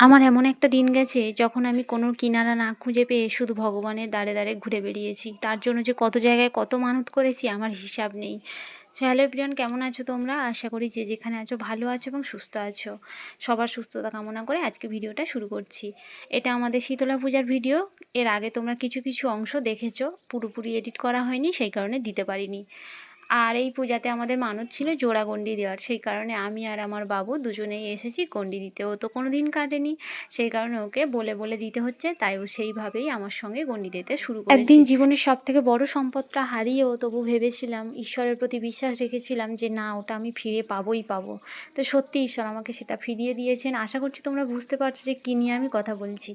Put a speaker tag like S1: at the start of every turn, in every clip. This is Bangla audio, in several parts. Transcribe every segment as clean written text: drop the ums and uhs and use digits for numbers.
S1: আমার এমন একটা দিন গেছে যখন আমি কোনো কিনারা না খুঁজে পেয়ে শুধু ভগবানের দ্বারে দ্বারে ঘুরে বেরিয়েছি। তার জন্য যে কত জায়গায় কত মানত করেছি আমার হিসাব নেই। সো হ্যালো এভরিওয়ান, কেমন আছো তোমরা? আশা করি যে যেখানে আছো ভালো আছো এবং সুস্থ আছো। সবার সুস্থতা কামনা করে আজকে ভিডিওটা শুরু করছি। এটা আমাদের শীতলা পূজার ভিডিও। এর আগে তোমরা কিছু কিছু অংশ দেখেছো, পুরোপুরি এডিট করা হয়নি, সেই কারণে দিতে পারিনি। আর এই পূজাতে আমাদের মানত ছিল জোড়া গণ্ডি দেওয়ার, সেই কারণে আমি আর আমার বাবু দুজনেই এসেছি গণ্ডি দিতে। ও তো কোনো দিন কাটেনি, সেই কারণে ওকে বলে বলে দিতে হচ্ছে, তাই ও সেইভাবেই আমার সঙ্গে গণ্ডি দিতে শুরু করেছে। একদিন জীবনের সব থেকে বড় সম্পদটা হারিয়েও তবু ভেবেছিলাম, ঈশ্বরের প্রতি বিশ্বাস রেখেছিলাম যে না, ওটা আমি ফিরে পাবোই পাবো। তো সত্যি ঈশ্বর আমাকে সেটা ফিরিয়ে দিয়েছেন। আশা করছি তোমরা বুঝতে পারছো যে কী নিয়ে আমি কথা বলছি।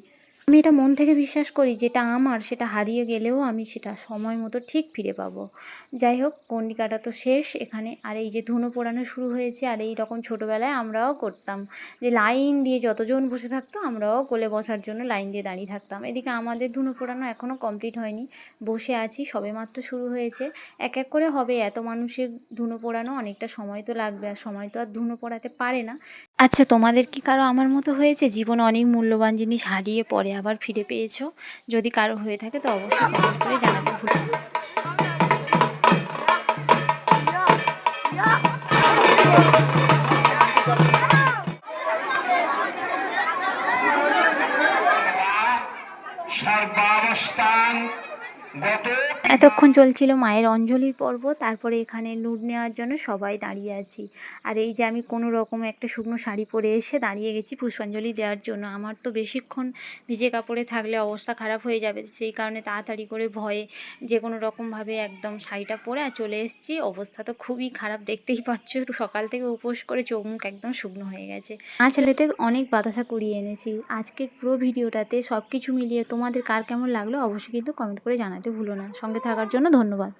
S1: আমি এটা মন থেকে বিশ্বাস করি, যেটা আমার সেটা হারিয়ে গেলেও আমি সেটা সময় মতো ঠিক ফিরে পাবো। যাই হোক, গণ্ডি কাটা তো শেষ এখানে। আর এই যে ধুনো পোড়ানো শুরু হয়েছে, আর এই রকম ছোটোবেলায় আমরাও করতাম, যে লাইন দিয়ে যতজন বসে থাকতো আমরাও কোলে বসার জন্য লাইন দিয়ে দাঁড়িয়ে থাকতাম। এদিকে আমাদের ধুনো পোড়ানো এখনও কমপ্লিট হয়নি, বসে আছি, সবেমাত্র শুরু হয়েছে। এক এক করে হবে, এত মানুষের ধুনো পোড়ানো অনেকটা সময় তো লাগবে, আর সময় তো আর ধুনো পোড়াতে পারে না। আচ্ছা, তোমাদের কি কারো আমার মতো হয়েছে জীবনে অনেক মূল্যবান জিনিস হারিয়ে পরে আবার ফিরে পেয়েছো? যদি কারো হয়ে থাকে তো অবশ্যই কমেন্ট করে জানাতে ভুলো না। সর্বাবস্থান এতক্ষণ চলছিল মায়ের অঞ্জলির পর্ব, তারপরে এখানে লুট নেওয়ার জন্য সবাই দাঁড়িয়ে আছি। আর এই যে আমি কোনো রকম একটা শুকনো শাড়ি পরে এসে দাঁড়িয়ে গেছি পুষ্পাঞ্জলি দেওয়ার জন্য। আমার তো বেশিক্ষণ ভিজে কাপড়ে থাকলে অবস্থা খারাপ হয়ে যাবে, সেই কারণে তাড়াতাড়ি করে ভয়ে যে কোনো রকমভাবে একদম শাড়িটা পরে আর চলে এসেছি। অবস্থা তো খুবই খারাপ, দেখতেই পাচ্ছ, একটু সকাল থেকে উপোস করে চোখ মুখ একদম শুকনো হয়ে গেছে। ছেলেতে অনেক বাতাসা কুড়িয়ে এনেছি। আজকের পুরো ভিডিওটাতে সব কিছু মিলিয়ে তোমাদের কার কেমন লাগলো অবশ্যই কিন্তু কমেন্ট করে জানাতে ভুলো না। সঙ্গে থাকার জন্য ধন্যবাদ।